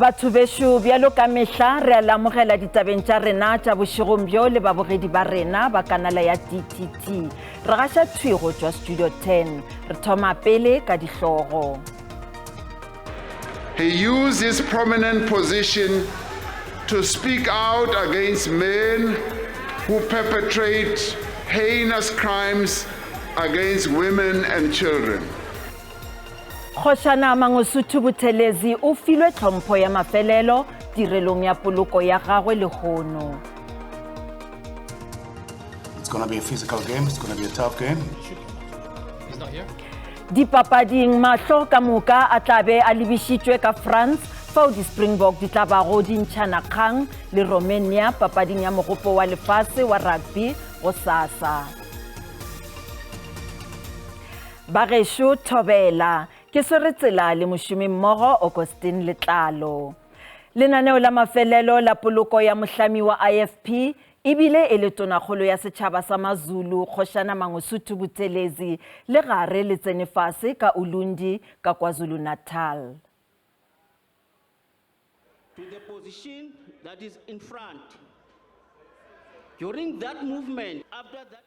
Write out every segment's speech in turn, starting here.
Batho besho bjalo ka mehla re a lamogela ditabeng tša rena tša bošegong bjo le babogedi ba rena ba kanala ya DTT. Re gaša thwego tšwa Studio 10. Re thoma pele ka dihlogo. He used his prominent position to speak out against men who perpetrate heinous crimes against women and children. Khoshana Mangosuthu Buthelezi o filwe tlhompho ya mafelelo tirelong ya poloko ya gagwe le hono. It's going to be a physical game, it's going to be a tough game. He's not here. Dipapading mahlo ka moka a tlabe a lebishitšwe ka France fao di-Springbok di tla ba go dintšhana kgang le Romania papading ya mogopo wa lefase wa rugby go sasa. Bagesho thobela ke swere tsela le mošomi mmogo Augustine Letlalo. Lenaneo la mafelelo la poloko ya mohlami wa IFP ebile e le tonakgolo ya setšhaba sa Mazulu Khoshana Mangosuthu Buthelezi le gare le tsene fase ka Ulundi ka KwaZulu-Natal. To the position that is in front. During that movement, after that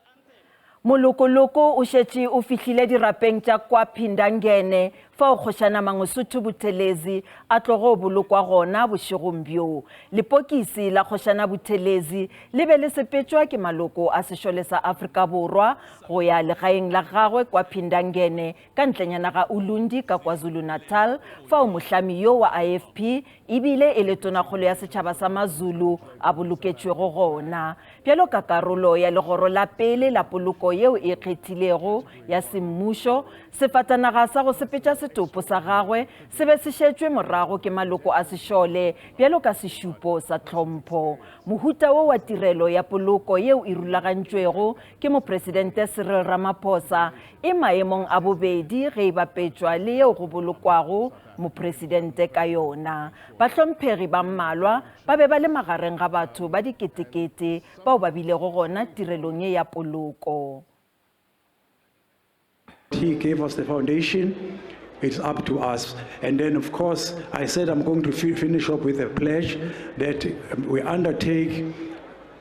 Moloko-loko o šetše o fihlile dirapeng tša kwa Phindangene fao Khoshana Mangosuthu Buthelezi a tlogo bolokwa gona bošegong bjo. Lepokisi la Khoshana Buthelezi le be le sepetšwa ke maloko a sešole sa Afrika Borwa go ya legaeng la gagwe kwa Phindangene ka ntlenyana ga Ulundi ka KwaZulu-Natal fao mohlami yo wa IFP ebile e le tonakgolo ya setšhaba sa Mazulu a boloketšwego gona. Bjalo ka karolo ya legoro la pele la poloko yeo e kgethilego ya semmušo, sefatanaga sa go sepetša setopo sa gagwe se be se šetšwe morago ke maloko a sešole bjalo ka sešupo sa tlhompho. Mohuta wo wa tirelo ya poloko yeo e rulagantšwego ke mopresidente Cyril Ramaphosa e maemong a bobedi ge e bapetšwa le yeo go bolokwago mopresidente ka yona. Bahlomphegi ba mmalwa ba be ba le magareng ga batho ba diketekete bao ba bilego gona tirelong ye ya poloko. He gave us the foundation. It's up to us. And then, of course, I said I'm going to finish up with a pledge that we undertake,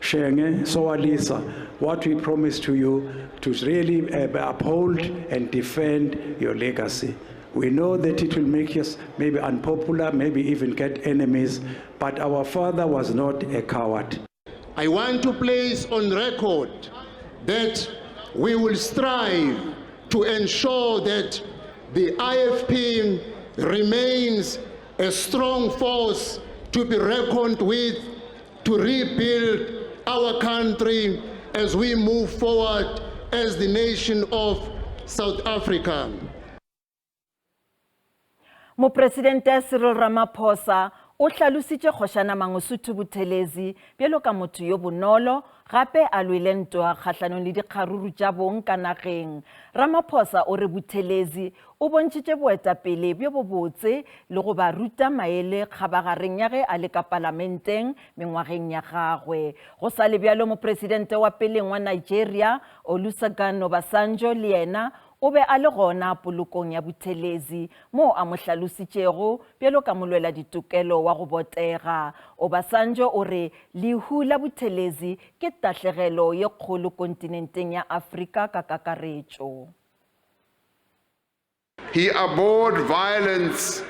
Shenge, Soalisa, what we promise to you to really uphold and defend your legacy. We know that it will make us maybe unpopular, maybe even get enemies, but our father was not a coward. I want to place on record that we will strive to ensure that the IFP remains a strong force to be reckoned with to rebuild our country as we move forward as the nation of South Africa. Mopresidente Cyril Ramaphosa o hlalositše Khoshana Mangosuthu Buthelezi bjalo ka motho yo bonolo gape a lwele ntwa kgahlanong le dikgaruru tša bong ka nageng. Ramaphosa o re Buthelezi o bontšitše boetapele bjo bo botse le go ba ruta maele kgabagareng ya ge a le ka parlamenteng mengwageng ya gagwe. Go sa le bjalo mopresidente wa peleng wa Nigeria Olusegun Obasanjo le yena o be a le gona polokong ya Buthelezi mo a mo hlalositšego bjalo ka molwela ditokelo wa go botega. Obasanjo o re lehu la Buthelezi ke tahlegelo ye kgolo kontinenteng ya Afrika ka kakaretšo. He abhorred violence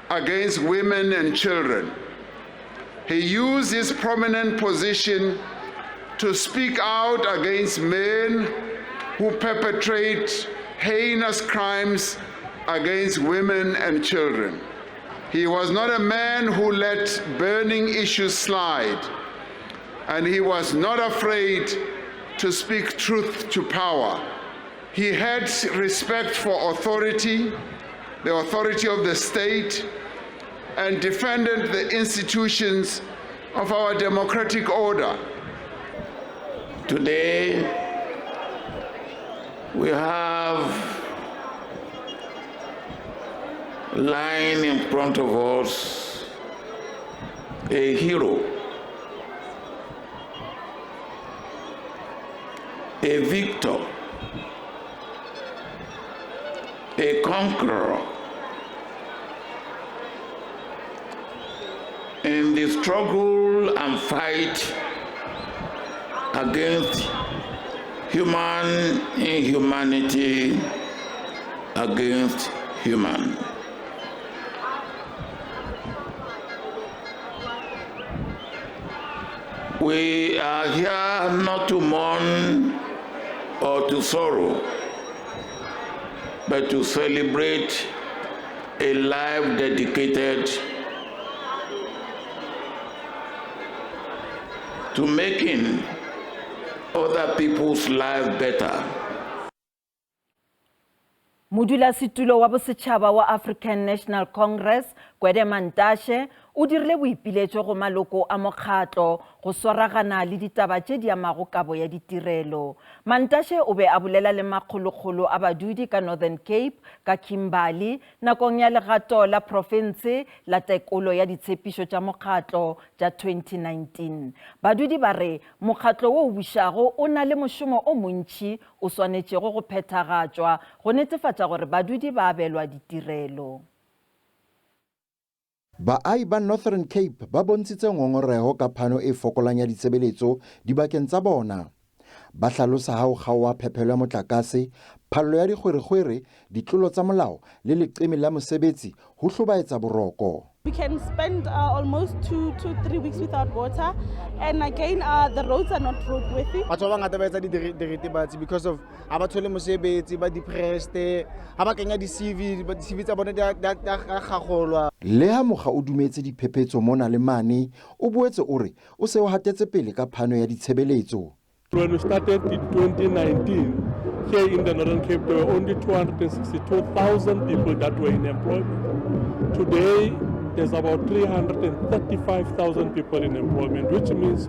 against women and children. He used his prominent position to speak out against men who perpetrate heinous crimes against women and children. He was not a man who let burning issues slide, and he was not afraid to speak truth to power. He had respect for authority, the authority of the state, and defended the institutions of our democratic order. Today, we have lying in front of us a hero, a victor, a conqueror, the struggle and fight against human inhumanity against human. We are here not to mourn or to sorrow, but to celebrate a life dedicated to making other people's lives better. Modulasetulo wa bosetšhaba wa African National Congress, Gwede Mantashe, o dirile boipiletšo go maloko a mokgatlo go swaragana le ditaba tše di amago kabo ya ditirelo. Mantashe o be a bolela le makgolokgolo a badudi ka Northern Cape ka Kimberley nakong ya legato la profense la tekolo ya ditshepišo tša mokgatlo tša 2019. Badudi ba re mokgatlo wo o bušago o na le mošomo o montši o swanetšego go phethagatšwa go netefatša gore badudi ba abelwa ditirelo. Baai ba Northern Cape ba bontshitse ngongorego ka phano e fokolang ya ditshebeletso dibakeng tsa bona. Ba hlalosa ha o kgaoha phepelo ya motlakase, phallo ya dikgwerekgwere, ditlolo tsa molao le leqeme la mosebetsi ho hlobaetsa boroko. We can spend almost 2 to 3 weeks without water, and again the roads are not roadworthy. Batho ba ngata ba etsa diritibatsi because of aba thole mosebetsi ba depressed, aba kenya di CV tsa bona da gagolwa. Le ha mokga o dumetse diphephetso mona le mane, o boetse o re o se o hatetse pele ka phano ya ditshebeletso. When we started in 2019, here in the Northern Cape, there were only 262,000 people that were in employment. Today, there's about 335,000 people in employment, which means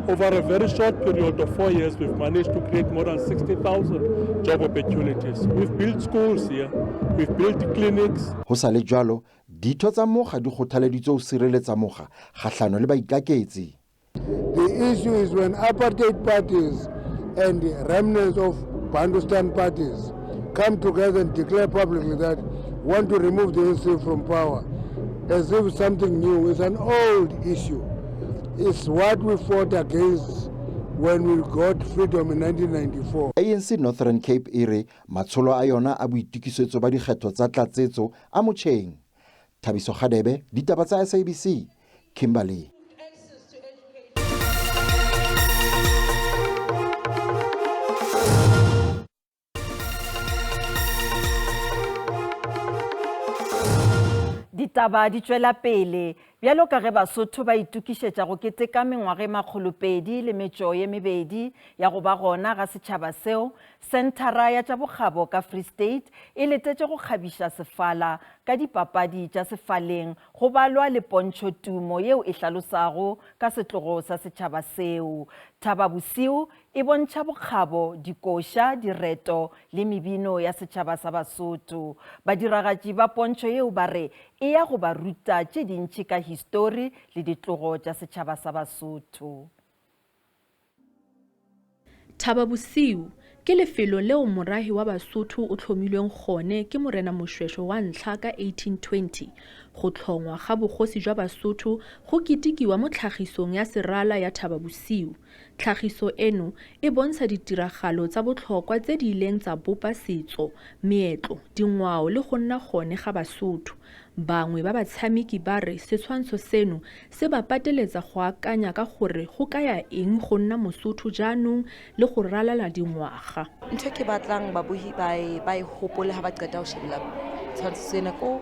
over a very short period of 4 years, we've managed to create more than 60,000 job opportunities. We've built schools here, we've built clinics. Ho sa le jwalo, ditho tsa mokga di kgothaleditswe ho sireletsa mokga kgahlano le baikaketsi. The issue is when apartheid parties and the remnants of Bandustan parties come together and declare publicly that want to remove the ANC from power, as if something new. It's an old issue. It's what we fought against when we got freedom in 1994. ANC Northern Cape ere matsholo a yona a boitukisetso ba dikgetho tsa tlatsetso a motjheng. Thabiso Khadebe, ditaba tsa SABC, Kimberley. Ditaba di tšwela pele bjalo ka ge Basotho ba itukišetša go keteka mengwaga makgolopedi le metšo ye mebedi ya go ba gona ga setšhaba seo, Senthara ya tša bokgabo ka Free State e letetše go kgabiša sefala ka dipapadi tša sefaleng go balwa le pontšhotumo yeo e hlalosago ka setlogo sa setšhaba seo. Thaba Bosiu e bontšha bokgabo, dikoša, direto le mebino ya setšhaba sa Basotho. Badiragatši ba pontšho yeo ba re e ya go ba ruta tše dintši ka histori le ditlogo tša setšhaba sa Basotho. Thaba Bosiu ke lefelo leo morahi wa Basotho o tlhomilweng gone ke morena Moshweshwe wa ntlha ka 1820. Go tlhongwa ga bogosi jwa Basotho go kitikiwa mo tlhagisong ya serala ya Thaba Bosiu. Tlhagiso eno e bontsha ditiragalo tsa botlhokwa tse di ileng tsa bopa setso, meetlo, dingwao le go nna gone ga Basotho. Bangwe ba batshameki ba re setshwantsho seno se ba pateletsa go akanya ka gore go kaya eng go nna Mosotho jaanong le go ralala dingwaga. Ntho ke batlang babohi ba e hopole ha ba qeta ho shebella tshwantsho sena go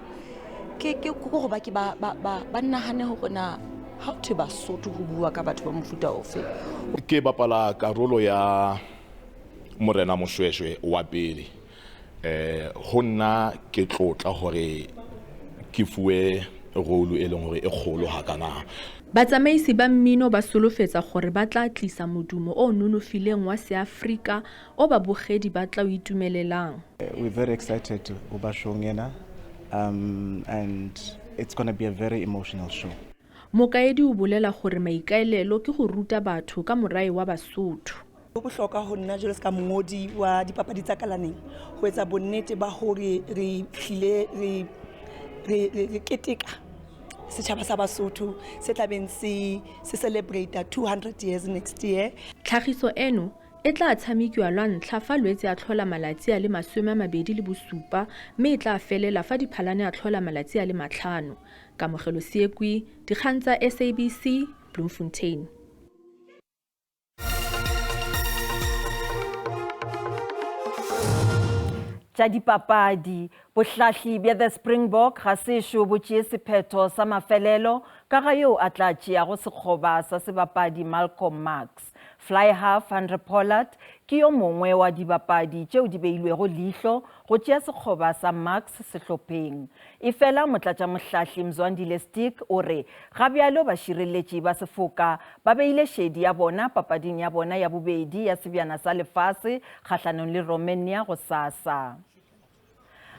go ba ke ba nahane ho rona how to Basotho ho bua ka batho ba mofuta ofe. Ke bapala karolo ya morena Moshweshwe wa pele. Ho nna ke tlotla hore ke fuwe role e leng hore e kgolo hakana. Batsamaisi ba mmino ba solofetsa gore ba tla tlisa modumo o nonofileng wa Seafrika o babogedi ba tla o itumelelang. We're very excited to ba shongena and it's going to be a very emotional show. Mokaedi o bolela gore maikaelelo ke go ruta batho ka morai wa Basotho. Go bohlokwa ho nna jwalo ska mongodi wa dipapadi tsa kalaneng ho etsa bonnete ba hore re hlile re keteka setjhaba sa Basotho se tlabeng se celebrate 200 years next year. Tlhagiso eno e tla tshamekiwa lwa ntlha fa Lwetse a tlhola malatsi a le 27 mme e tla felela fa Diphalane a tlhola malatsi a le 5. Kamogelo Siekwi, dikgang tsa SABC, Bloemfontein. Tša dipapadi, bohlahli bja the Springbok ga sešo bo tšee sephetho sa mafelelo ka ga yo a tla tšeago sekgoba sa sebapadi Malcolm Marx. Fly half Andre Pollard ke yo mongwe wa dibapadi tšeo di beilwego leihlo go tšea sekgoba sa Marx sehlopheng. Efela motlatšamohlahli Mzwandile Stick o re gabjalo bašireletši ba sefoka ba beile šedi ya bona papading ya bona ya bobedi ya sebjana sa lefase kgahlanong le Romania go sasa.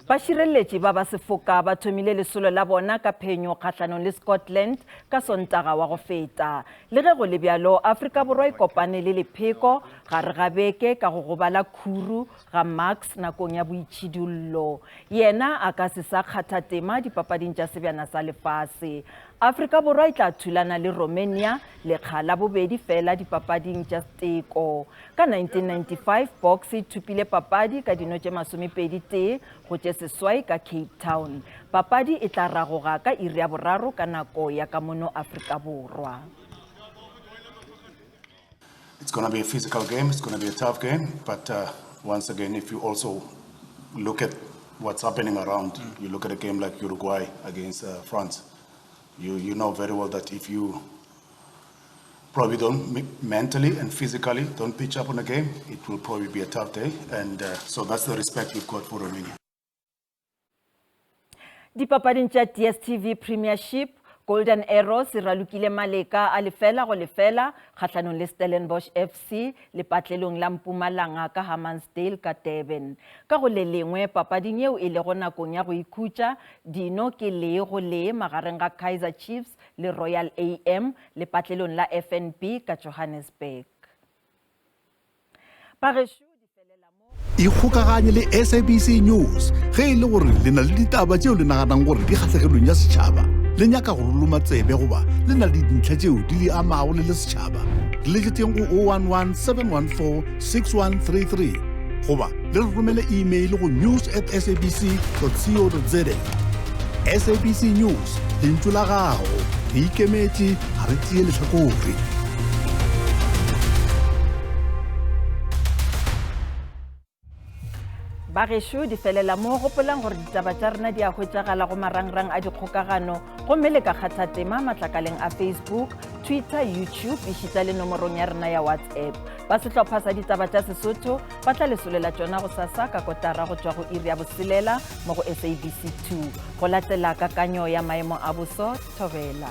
Bašireletši ba sefoka ba thomile lesolo la bona ka phenyo kgahlanong le Scotland ka Sontaga wa go feta. Le ge go le bjalo, Afrika Borwa e kopane le lepheko gare ga beke ka go gobala khuru ga Marx nakong ya boitšhidullo. Yena a ka se sa kgatha tema dipapading tša sebjana sa lefase. Afrika Borwa e tla thulana le Romania lekga la bobedi fela dipapading tša teko. Ka 1995, Box e thupile papadi ka dino tše 21 go tše seswai ka Cape Town. Papadi e tla ragoga ka iri ya boraro ka nako ya ka mono Afrika Borwa. It's going to be a physical game, it's going to be a tough game, but once again, if you also look at what's happening around, you look at a game like Uruguay against France, you know very well that if you probably don't mentally and physically don't pitch up on a game, it will probably be a tough day, and so that's the respect we've got for Romania. Dipapading tša DStv Premiership, Golden Arrows e ralukile maleka a lefela go lefela kgahlanong le Stellenbosch FC le patlelong la Mpumalanga ka Hammarsdale ka Durban. Ka go le lengwe papading yeo e lego nakong ya go ikhutša dino ke le go le magareng ga Kaizer Chiefs le Royal AM le patlelong la FNB ka Johannesburg. Ikgokaganye le SABC News ge e le gore le na le ditaba tšeo le naganang gore di kgatlhegelong ya setšhaba le nyaka go loloma tsebe goba le na le dintlha tšeo di le amago le setšhaba le letšeng go 011 714 6133 goba le re romele email go news@sabc.co.za. SABC News lentšu la gago re ikemetše ga re tšee lehlakore. Bagesho di felela mo gopolang gore ditaba tša rena di a hwetšagala go marangrang a dikgokagano gomme le ka kgatha tema matlakaleng a Facebook, Twitter, YouTube e šita le nomorong ya rena ya WhatsApp. Ba sehlopha sa ditaba tša Sesotho ba tla lesolela tšona go sasa ka kotara go tšwa go iri ya boselela mo go SABC 2 go latela kakanyo ya maemo a boso Thobela.